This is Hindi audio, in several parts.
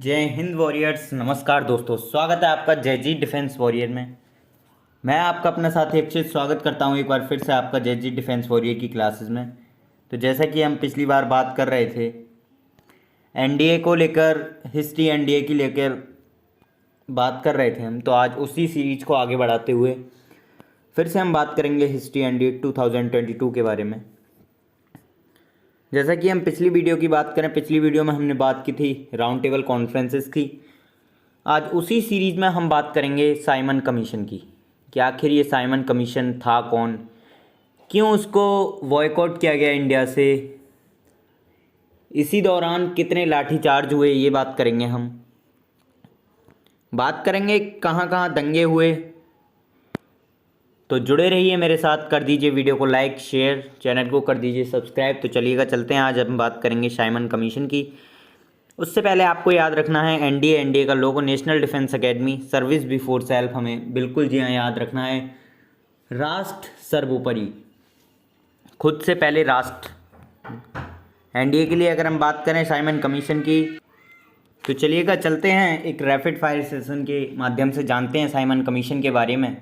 जय हिंद वॉरियर्स। नमस्कार दोस्तों, स्वागत है आपका जय जी डिफेंस वॉरियर में। मैं आपका अपना साथी अक्षित स्वागत करता हूं एक बार फिर से आपका जय जी डिफेंस वॉरियर की क्लासेस में। तो जैसा कि हम पिछली बार बात कर रहे थे एनडीए को लेकर, हिस्ट्री एनडीए की लेकर बात कर रहे थे हम, तो आज उसी सीरीज को आगे बढ़ाते हुए फिर से हम बात करेंगे हिस्ट्री एनडीए 2022 के बारे में। जैसा कि हम पिछली वीडियो की बात करें, पिछली वीडियो में हमने बात की थी राउंड टेबल कॉन्फ्रेंसेस की। आज उसी सीरीज में हम बात करेंगे साइमन कमीशन की कि आखिर ये साइमन कमीशन था कौन, क्यों उसको बॉयकॉट किया गया इंडिया से, इसी दौरान कितने लाठीचार्ज हुए, ये बात करेंगे हम। बात करेंगे कहाँ कहाँ दंगे हुए। तो जुड़े रहिए मेरे साथ, कर दीजिए वीडियो को लाइक, शेयर, चैनल को कर दीजिए सब्सक्राइब। तो चलिएगा चलते हैं, आज हम बात करेंगे साइमन कमीशन की। उससे पहले आपको याद रखना है एनडीए का logo national defence academy, service before self, हमें बिल्कुल जी हाँ याद रखना है। राष्ट्र सर्वोपरि, खुद से पहले राष्ट्र। एनडीए के लिए अगर हम बात करें साइमन कमीशन की, तो चलिएगा चलते हैं एक रैपिड फायर सेशन के माध्यम से जानते हैं साइमन कमीशन के बारे में।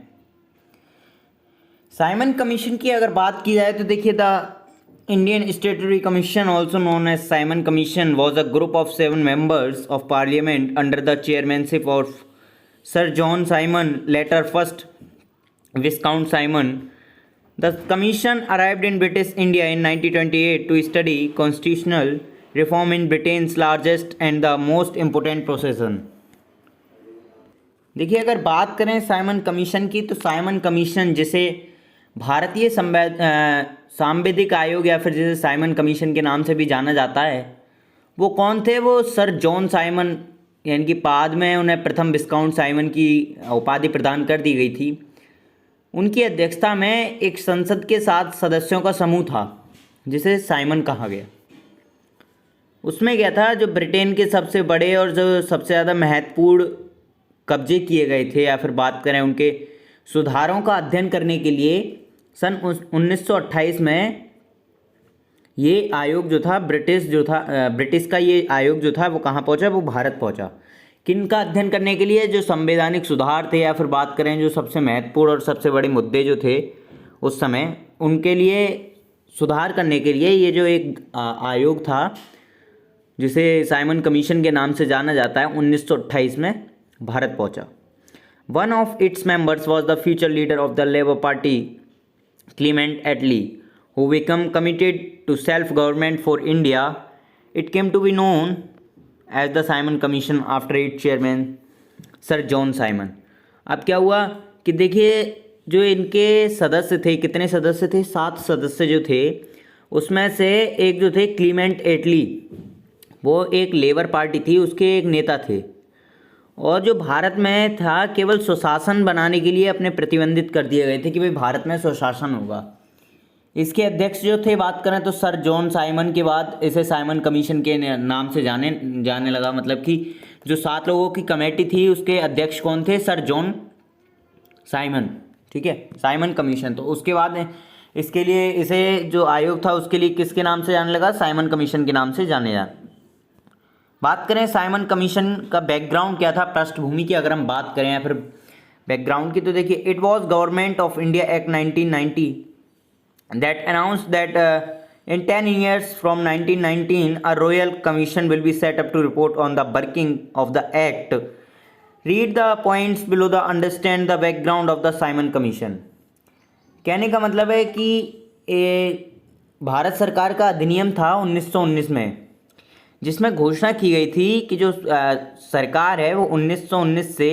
साइमन कमीशन की अगर बात की जाए तो देखिए, the Indian Statutory Commission also known as Simon commission was a group of 7 members of parliament under the chairmanship of Sir John Simon, later first Viscount Simon. The commission arrived in British India in 1928 to study constitutional reform in Britain's largest and the most important procession. देखिए, अगर बात करें साइमन कमीशन की, तो साइमन कमीशन जिसे भारतीय सांविधिक आयोग या फिर जिसे साइमन कमीशन के नाम से भी जाना जाता है, वो कौन थे? वो सर जॉन साइमन, यानी कि बाद में उन्हें प्रथम विस्काउंट साइमन की उपाधि प्रदान कर दी गई थी। उनकी अध्यक्षता में एक संसद के 7 सदस्यों का समूह था जिसे साइमन कहा गया। उसमें क्या था, जो ब्रिटेन के सबसे बड़े और जो सबसे ज़्यादा महत्वपूर्ण कब्जे किए गए थे या फिर बात करें उनके सुधारों का अध्ययन करने के लिए सन 1928 में ये आयोग जो था, ब्रिटिश का ये आयोग जो था वो कहाँ पहुँचा? वो भारत पहुँचा। किन का अध्ययन करने के लिए? जो संवैधानिक सुधार थे या फिर बात करें जो सबसे महत्वपूर्ण और सबसे बड़े मुद्दे जो थे उस समय, उनके लिए सुधार करने के लिए ये जो एक आयोग था जिसे साइमन कमीशन के नाम से जाना जाता है, 1928 में भारत पहुँचा। One of its members was the future leader of the Labour Party, Clement Attlee, who became committed to self-government for India. It came to be known as the Simon Commission after its chairman, Sir John Simon. अब क्या हुआ कि देखिए, जो इनके सदस्य थे, कितने सदस्य थे? 7 सदस्य जो थे, उसमें से एक जो थे क्लीमेंट एटली, वो एक लेबर पार्टी थी, उसके एक नेता थे। और जो भारत में था, केवल स्वशासन बनाने के लिए अपने प्रतिबंधित कर दिए गए थे कि भाई भारत में स्वशासन होगा। इसके अध्यक्ष जो थे, बात करें तो सर जॉन साइमन के बाद इसे साइमन कमीशन के नाम से जाने लगा। मतलब कि जो 7 लोगों की कमेटी थी उसके अध्यक्ष कौन थे? Sir John Simon. ठीक है, साइमन कमीशन। तो उसके बाद इसके लिए, इसे जो आयोग था उसके लिए किसके नाम से जाने लगा? साइमन कमीशन के नाम से जाने लगा। बात करें साइमन कमीशन का बैकग्राउंड क्या था, पृष्ठभूमि की अगर हम बात करें या फिर बैकग्राउंड की, तो देखिए, it was Government of India Act 1990 that announced that in 10 years from 1919 a Royal Commission will be set up to report on the working of the act. Read the points below the understand the background of the Simon Commission. कहने का मतलब है कि भारत सरकार का अधिनियम था 1919 में, जिसमें घोषणा की गई थी कि जो सरकार है वो 1919 से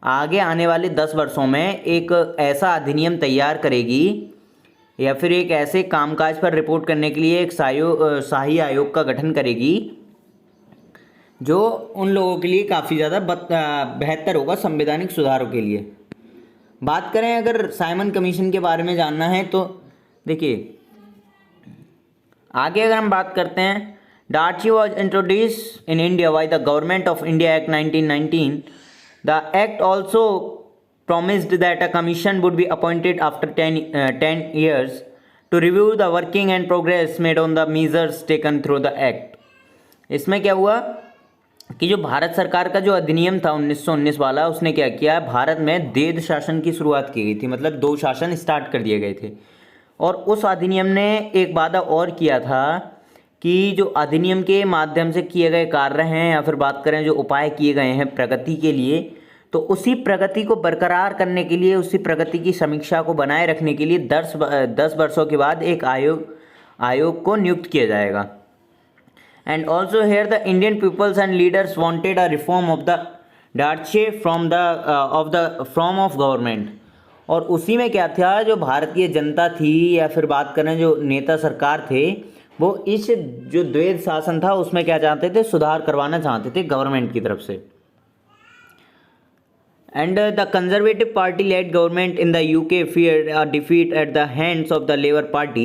आगे आने वाले 10 वर्षों में एक ऐसा अधिनियम तैयार करेगी या फिर एक ऐसे कामकाज पर रिपोर्ट करने के लिए एक शाही आयोग का गठन करेगी जो उन लोगों के लिए काफ़ी ज़्यादा बेहतर होगा संवैधानिक सुधारों के लिए। बात करें अगर साइमन कमीशन के बारे में जानना है तो देखिए, आगे अगर हम बात करते हैं, The Archive was introduced in India by the Government of India Act 1919. The Act also promised that a commission would be appointed after 10 years to review the working and progress made on the measures taken through the Act. इसमें क्या हुआ कि जो भारत सरकार का जो अधिनियम था 1919 वाला, उसने क्या किया, भारत में द्वैध शासन की शुरुआत की गई थी, मतलब दो शासन स्टार्ट कर दिए गए थे। और उस अधिनियम ने एक वादा और किया था कि जो अधिनियम के माध्यम से किए गए कार्य हैं या फिर बात करें जो उपाय किए गए हैं प्रगति के लिए, तो उसी प्रगति को बरकरार करने के लिए, उसी प्रगति की समीक्षा को बनाए रखने के लिए 10 वर्षों के बाद एक आयोग को नियुक्त किया जाएगा। And also here the Indian peoples and leaders wanted a reform of the dyarchy from of government. और उसी में क्या था, जो भारतीय जनता थी या फिर बात करें जो नेता सरकार थे, वो इस जो द्वैध शासन था उसमें क्या चाहते थे, सुधार करवाना चाहते थे गवर्नमेंट की तरफ से। And the Conservative Party led government in the UK feared a defeat at the hands of the Labour Party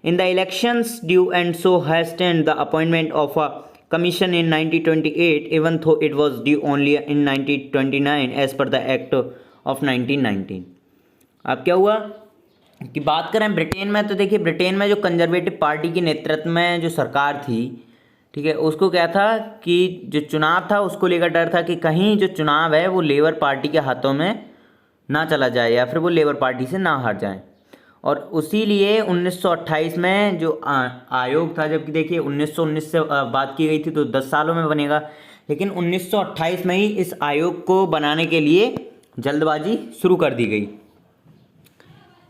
in the elections due, and so hastened the appointment of a commission in 1928, even though it was due only in 1929 as per the Act of 1919। अब क्या हुआ कि बात करें ब्रिटेन में, तो देखिए ब्रिटेन में जो कंजर्वेटिव पार्टी के नेतृत्व में जो सरकार थी, ठीक है, उसको क्या था कि जो चुनाव था उसको लेकर डर था कि कहीं जो चुनाव है वो लेबर पार्टी के हाथों में ना चला जाए या फिर वो लेबर पार्टी से ना हार जाए। और उसी लिए 1928 में जो आयोग था, जबकि देखिए 1919 से बात की गई थी तो 10 सालों में बनेगा, लेकिन 1928 में ही इस आयोग को बनाने के लिए जल्दबाजी शुरू कर दी गई।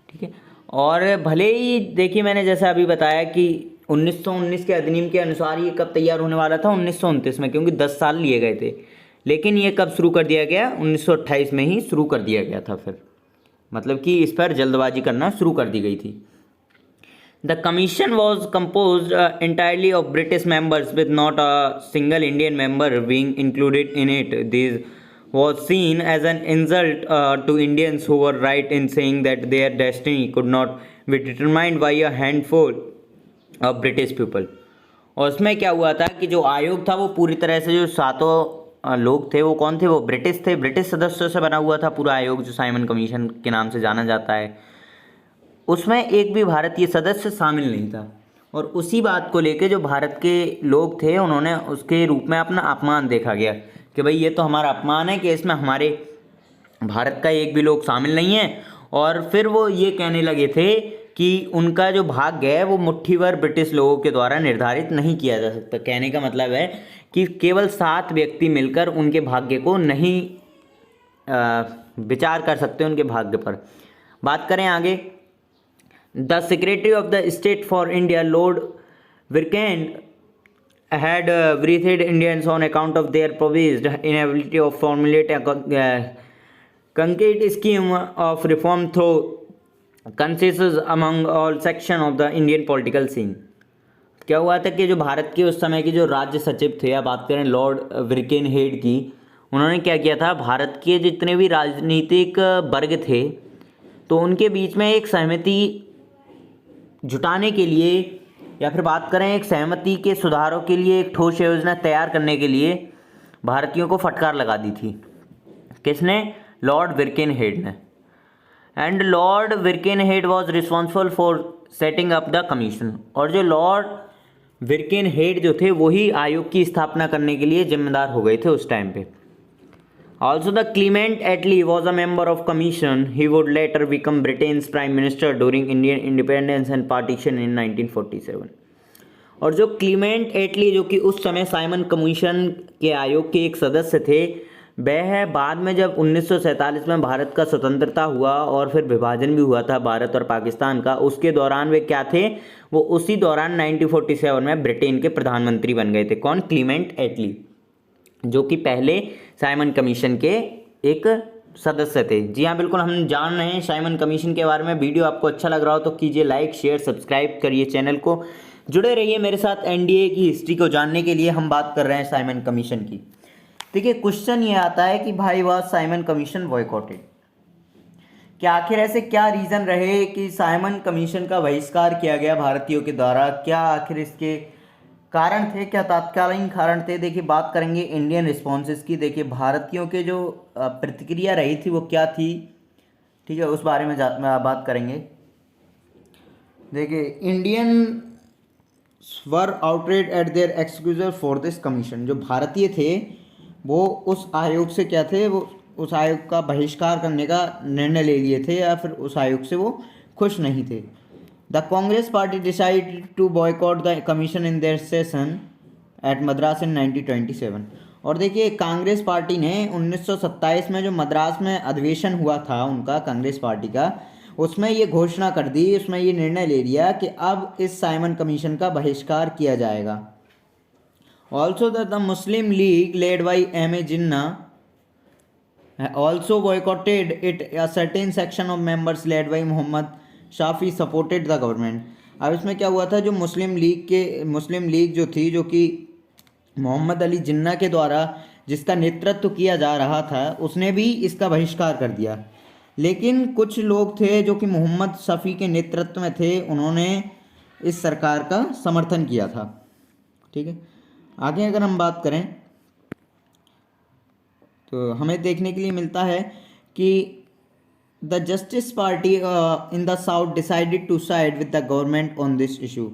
ठीक है, और भले ही देखिए मैंने जैसा अभी बताया कि 1919 के अधिनियम के अनुसार ये कब तैयार होने वाला था, 1929 में, क्योंकि 10 साल लिए गए थे, लेकिन ये कब शुरू कर दिया गया, 1928 में ही शुरू कर दिया गया था। फिर मतलब कि इस पर जल्दबाजी करना शुरू कर दी गई थी। The commission was composed entirely of British members with not a single Indian member being included in it. This was seen as an insult to Indians who were right in saying that their destiny could not be determined by a handful of British people। और उसमें क्या हुआ था कि जो आयोग था वो पूरी तरह से जो सातों लोग थे वो कौन थे, वो ब्रिटिश थे, ब्रिटिश सदस्यों से बना हुआ था पूरा आयोग, जो साइमन कमीशन के नाम से जाना जाता है। उसमें एक भी भारतीय सदस्य शामिल नहीं था। और उसी बात को लेके जो भारत के लोग थे उन्होंने उसके रूप में अपना अपमान देखा गया कि भाई ये तो हमारा अपमान है कि इसमें हमारे भारत का एक भी लोग शामिल नहीं है। और फिर वो ये कहने लगे थे कि उनका जो भाग्य है वो मुट्ठी भर ब्रिटिश लोगों के द्वारा निर्धारित नहीं किया जा सकता। कहने का मतलब है कि केवल 7 व्यक्ति मिलकर उनके भाग्य को नहीं विचार कर सकते उनके भाग्य पर। बात करें आगे, the secretary of the state for India Lord Birkenhead had breathed Indians on account of their proposed inability of formulate a concrete scheme of reform through consensus among all section of the Indian political scene। क्या हुआ था कि जो भारत के उस समय के जो राज्य सचिव थे, या बात करें लॉर्ड विरकेन हेड की, उन्होंने क्या किया था, भारत के जितने भी राजनीतिक वर्ग थे तो उनके बीच में एक सहमति जुटाने के लिए, या फिर बात करें एक सहमति के सुधारों के लिए एक ठोस योजना तैयार करने के लिए भारतीयों को फटकार लगा दी थी। किसने? लॉर्ड विरकेन हेड ने। And Lord Birkenhead was responsible for setting up the commission. और जो लॉर्ड विरकेन हेड जो थे वही आयोग की स्थापना करने के लिए जिम्मेदार हो गए थे उस टाइम पे। Also, the Clement Attlee was a member of commission. He would later become Britain's prime minister during Indian independence and partition in 1947। और जो क्लीमेंट एटली जो कि उस समय साइमन कमीशन के आयोग के एक सदस्य थे, वह बाद में जब 1947 में भारत का स्वतंत्रता हुआ और फिर विभाजन भी हुआ था भारत और पाकिस्तान का, उसके दौरान वे क्या थे, वो उसी दौरान 1947 में ब्रिटेन के प्रधानमंत्री बन गए थे। कौन? क्लीमेंट एटली, जो कि पहले साइमन कमीशन के एक सदस्य थे। जी हाँ, बिल्कुल हम जान रहे हैं साइमन कमीशन के बारे में। वीडियो आपको अच्छा लग रहा हो तो कीजिए लाइक, शेयर, सब्सक्राइब करिए चैनल को, जुड़े रहिए मेरे साथ एनडीए की हिस्ट्री को जानने के लिए। हम बात कर रहे हैं साइमन कमीशन की। देखिए क्वेश्चन ये आता है कि भाई वाज साइमन कमीशन बॉयकॉटेड, क्या आखिर ऐसे क्या रीज़न रहे कि साइमन कमीशन का बहिष्कार किया गया भारतीयों के द्वारा? क्या आखिर इसके कारण थे, क्या तात्कालीन कारण थे? देखिए बात करेंगे इंडियन रिस्पॉन्सेस की। देखिए भारतीयों के जो प्रतिक्रिया रही थी वो क्या थी, ठीक है, उस बारे में बात करेंगे। देखिए Indian were outraged at their exclusion for this commission. जो भारतीय थे वो उस आयोग से क्या थे, वो उस आयोग का बहिष्कार करने का निर्णय ले लिए थे या फिर उस आयोग से वो खुश नहीं थे। The Congress party decided to boycott the commission in their session at Madras in 1927। और देखिए कांग्रेस पार्टी ने 1927 में जो मद्रास में अधिवेशन हुआ था उनका, कांग्रेस पार्टी का, उसमें ये घोषणा कर दी, उसमें ये निर्णय ले लिया कि अब इस साइमन कमीशन का बहिष्कार किया जाएगा। Also the Muslim league led by M.A. Jinnah also boycotted it. A certain section of members led by Mohammad Shafi supported the government। अब इसमें क्या हुआ था, जो मुस्लिम लीग जो थी, जो कि मोहम्मद अली जिन्ना के द्वारा जिसका नेतृत्व किया जा रहा था, उसने भी इसका बहिष्कार कर दिया। लेकिन कुछ लोग थे जो कि मोहम्मद शफी के नेतृत्व में थे, उन्होंने इस सरकार का समर्थन किया था। ठीक है, आगे अगर हम बात करें तो हमें देखने के लिए मिलता है कि the Justice Party in the south decided to side with the government on this issue.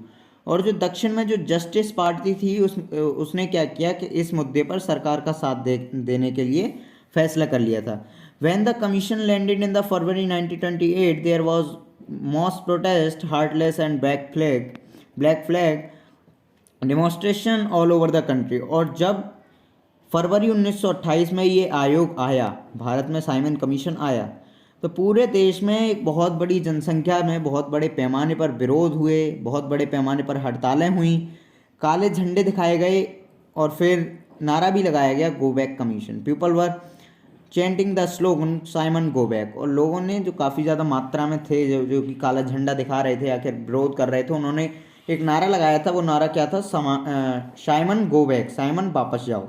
और जो दक्षिण में जो जस्टिस पार्टी थी उसने क्या किया कि इस मुद्दे पर सरकार का साथ देने के लिए फैसला कर लिया था। When the commission landed in the February 1928 there was mass protest, hartals and black flag demonstration all over the country. और जब फरवरी 1928 में ये आयोग आया, भारत में साइमन कमीशन आया, तो पूरे देश में एक बहुत बड़ी जनसंख्या में बहुत बड़े पैमाने पर विरोध हुए, बहुत बड़े पैमाने पर हड़तालें हुई, काले झंडे दिखाए गए और फिर नारा भी लगाया गया, go back commission. People were chanting the slogan Simon go back. और लोगों ने जो काफ़ी ज़्यादा मात्रा में थे, जो कि काला झंडा दिखा रहे थे, आखिर विरोध कर रहे थे, उन्होंने एक नारा लगाया था। वो नारा क्या था, साइमन गो बैक, साइमन वापस जाओ।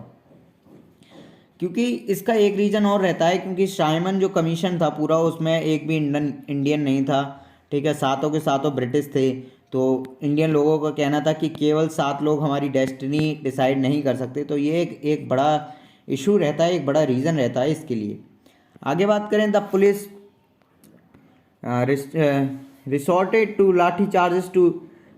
क्योंकि इसका एक रीज़न और रहता है, क्योंकि साइमन जो कमीशन था पूरा, उसमें एक भी इंडियन नहीं था। ठीक है, सातों के सातों ब्रिटिश थे। तो इंडियन लोगों का कहना था कि केवल 7 लोग हमारी डेस्टिनी डिसाइड नहीं कर सकते। तो ये एक बड़ा इशू रहता है, एक बड़ा रीज़न रहता है इसके लिए। आगे बात करें, the police resorted to lathi charges to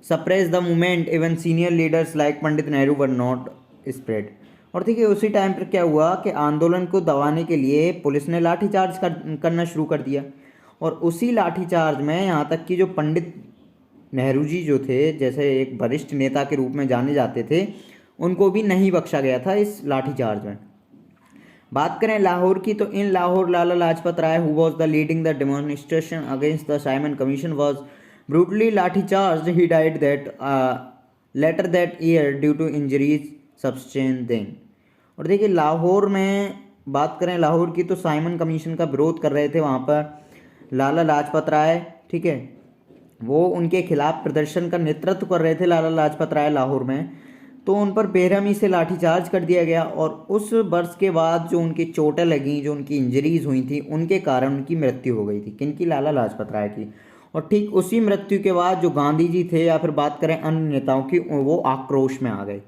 suppress the movement, even senior leaders like Pandit Nehru were not spread. और देखिए उसी टाइम पर क्या हुआ कि आंदोलन को दबाने के लिए पुलिस ने लाठीचार्ज करना शुरू कर दिया। और उसी लाठीचार्ज में यहाँ तक कि जो पंडित नेहरू जी जो थे, जैसे एक वरिष्ठ नेता के रूप में जाने जाते थे, उनको भी नहीं बख्शा गया था इस लाठीचार्ज में। बात करें लाहौर की, तो in Lahore Lala Lajpat Rai who was the leading the demonstration against the Simon commission was brutally lathicharge. He died later that year due to injuries sustain then. और देखिए लाहौर में बात करें लाहौर की, तो साइमन कमीशन का विरोध कर रहे थे वहाँ पर लाला लाजपत राय। ठीक है, वो उनके खिलाफ प्रदर्शन का नेतृत्व कर रहे थे लाला लाजपत राय लाहौर में। तो उन पर बेरहमी से लाठीचार्ज कर दिया गया। और उस वर्ष के बाद जो उनकी चोटें लगीं, जो उनकी इंजरीज हुई थी, उनके कारण उनकी मृत्यु हो गई थी। किनकी? लाला लाजपत राय की। और ठीक उसी मृत्यु के बाद जो गांधी जी थे या फिर बात करें अन्य नेताओं की, वो आक्रोश में आ गए।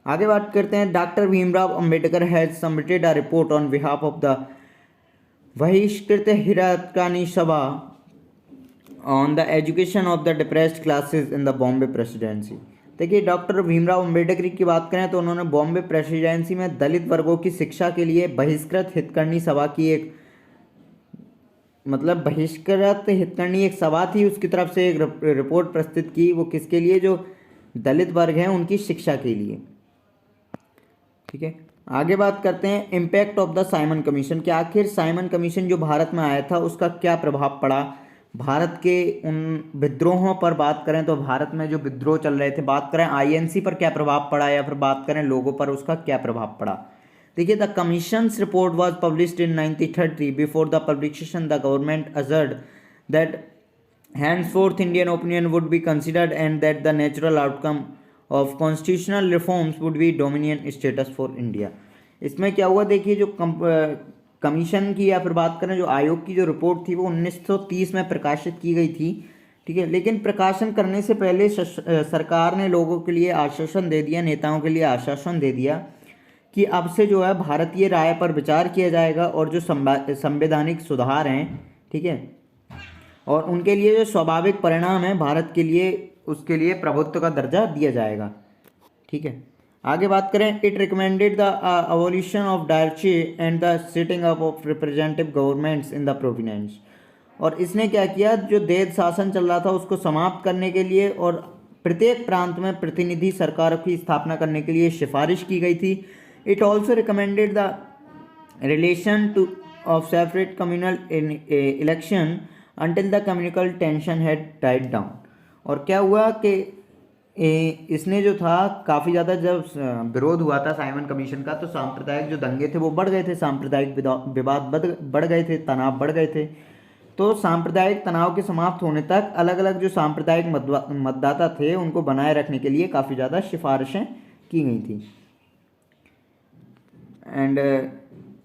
आगे बात करते हैं, doctor Bhimrao Ambedkar has submitted a report on behalf of the बहिष्कृत हिरकानी सभा on the education of the depressed classes in the Bombay presidency. देखिए डॉक्टर भीमराव अंबेडकर की बात करें तो उन्होंने बॉम्बे प्रेसिडेंसी में दलित वर्गों की शिक्षा के लिए बहिष्कृत हितकर्णी सभा की एक बहिष्कृत हितकर्णी एक सभा थी, उसकी तरफ से एक रिपोर्ट प्रस्तुत की। वो किसके लिए? जो दलित वर्ग हैं उनकी शिक्षा के लिए। ठीक है, आगे बात करते हैं impact of the Simon commission, कि आखिर साइमन कमीशन जो भारत में आया था उसका क्या प्रभाव पड़ा भारत के उन विद्रोहों पर। बात करें तो भारत में जो विद्रोह चल रहे थे, बात करें आईएनसी पर क्या प्रभाव पड़ा, या फिर बात करें लोगों पर उसका क्या प्रभाव पड़ा। देखिए the commission's report was published in 1930। Before the publication the government assured that henceforth Indian opinion would be considered and that the natural outcome of constitutional reforms would be dominion status for India। इसमें क्या हुआ, देखिए जो कमीशन की या फिर बात करें जो आयोग की जो रिपोर्ट थी वो 1930 में प्रकाशित की गई थी। ठीक है, लेकिन प्रकाशन करने से पहले सरकार ने लोगों के लिए आश्वासन दे दिया, नेताओं के लिए आश्वासन दे दिया कि अब से जो है भारतीय राय पर विचार किया जाएगा और जो संवैधानिक सुधार हैं, ठीक है, और उनके लिए जो स्वाभाविक परिणाम है भारत के लिए उसके लिए प्रभुत्व का दर्जा दिया जाएगा। ठीक है, आगे बात करें। It recommended the abolition of dyarchy and the setting up of representative governments in the provinces. और इसने क्या किया, जो देश शासन चल रहा था उसको समाप्त करने के लिए और प्रत्येक प्रांत में प्रतिनिधि सरकारों की स्थापना करने के लिए सिफारिश की गई थी। It also recommended the relation to of separate communal election until the communal tension had died down. और क्या हुआ कि इसने जो था काफ़ी ज़्यादा जब विरोध हुआ था साइमन कमीशन का, तो सांप्रदायिक जो दंगे थे वो बढ़ गए थे, सांप्रदायिक विवाद बढ़ गए थे, तनाव बढ़ गए थे। तो सांप्रदायिक तनाव के समाप्त होने तक अलग अलग जो सांप्रदायिक मतदाता थे उनको बनाए रखने के लिए काफ़ी ज़्यादा सिफारिशें की गई थी। And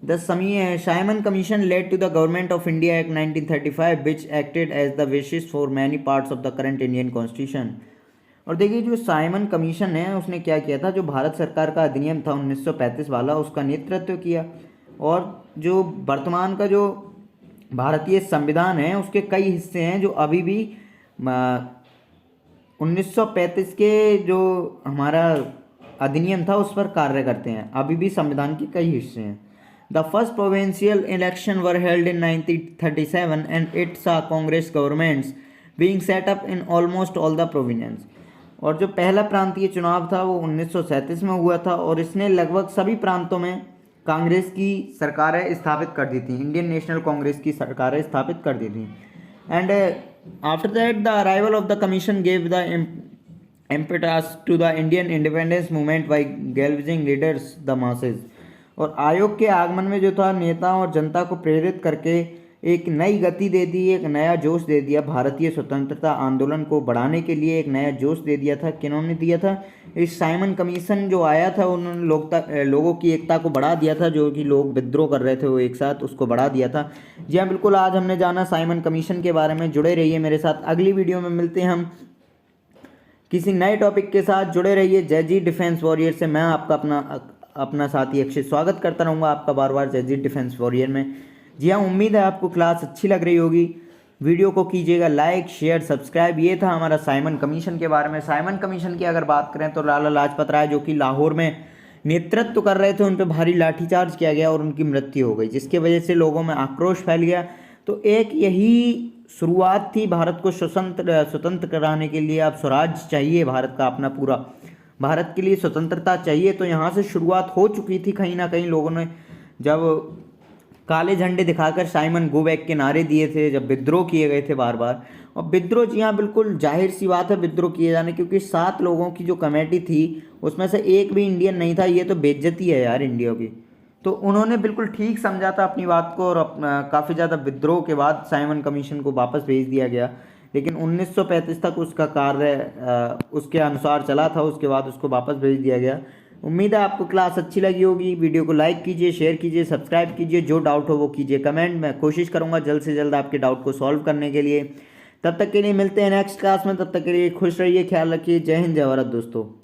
the Simon Commission led to the Government of India Act 1935 which acted as the basis for many parts of the current Indian constitution. और देखिए, जो साइमन कमीशन है उसने क्या किया था, जो भारत सरकार का अधिनियम था 1935 वाला, उसका नेतृत्व किया। और जो वर्तमान का जो भारतीय संविधान है उसके कई हिस्से हैं जो अभी भी 1935 के जो हमारा अधिनियम था उस पर कार्य करते हैं। अभी भी संविधान के कई हिस्से हैं। The first provincial election were held in 1937 and it saw Congress governments being set up in almost all the province. और जो पहला प्रांतीय चुनाव था वो 1937 में हुआ था और इसने लगभग सभी प्रांतों में कांग्रेस की सरकारें स्थापित कर दी थी, इंडियन नेशनल कांग्रेस की सरकारें स्थापित कर दी थी। And after that the arrival of the commission gave the impetus to the Indian independence movement by galvanising leaders the masses. और आयोग के आगमन में जो था नेता और जनता को प्रेरित करके एक नई गति दे दी, एक नया जोश दे दिया। भारतीय स्वतंत्रता आंदोलन को बढ़ाने के लिए एक नया जोश दे दिया था। किन्होंने दिया था? इस साइमन कमीशन जो आया था उन्होंने लोगों की एकता को बढ़ा दिया था। जो कि लोग विद्रोह कर रहे थे वो एक साथ उसको बढ़ा दिया था। जी हाँ, बिल्कुल, आज हमने जाना साइमन कमीशन के बारे में। जुड़े रहिए मेरे साथ, अगली वीडियो में मिलते हैं हम किसी नए टॉपिक के साथ। जुड़े रहिए जय जी डिफेंस वॉरियर से। मैं आपका अपना साथी अक्षय स्वागत करता रहूँगा आपका बार बार जय जी डिफेंस वॉरियर में। जी हाँ, उम्मीद है आपको क्लास अच्छी लग रही होगी। वीडियो को कीजिएगा लाइक, शेयर, सब्सक्राइब। ये था हमारा साइमन कमीशन के बारे में। साइमन कमीशन की अगर बात करें तो लाला लाजपत राय जो कि लाहौर में नेतृत्व कर रहे थे, उन पर भारी लाठीचार्ज किया गया और उनकी मृत्यु हो गई, जिसकी वजह से लोगों में आक्रोश फैल गया। तो एक यही शुरुआत थी भारत को स्वतंत्र कराने के लिए। अब स्वराज चाहिए भारत का अपना पूरा, भारत के लिए स्वतंत्रता चाहिए। तो यहाँ से शुरुआत हो चुकी थी कहीं ना कहीं। लोगों ने जब काले झंडे दिखाकर साइमन गो बैक के नारे दिए थे, जब विद्रोह किए गए थे बार बार। और विद्रोह, जी हाँ बिल्कुल जाहिर सी बात है विद्रोह किए जाने, क्योंकि 7 लोगों की जो कमेटी थी उसमें से एक भी इंडियन नहीं था। ये तो बेइज्जती है यार इंडिया की। तो उन्होंने बिल्कुल ठीक समझा था अपनी बात को और काफ़ी ज़्यादा विद्रोह के बाद साइमन कमीशन को वापस भेज दिया गया। लेकिन 1935 तक उसका कार्य उसके अनुसार चला था, उसके बाद उसको वापस भेज दिया गया। उम्मीद है आपको क्लास अच्छी लगी होगी। वीडियो को लाइक कीजिए, शेयर कीजिए, सब्सक्राइब कीजिए। जो डाउट हो वो कीजिए कमेंट में। कोशिश करूँगा जल्द से जल्द आपके डाउट को सॉल्व करने के लिए। तब तक के लिए मिलते हैं नेक्स्ट क्लास में। तब तक के लिए खुश रहिए, ख्याल रखिए। जय हिंद, जय भारत दोस्तों।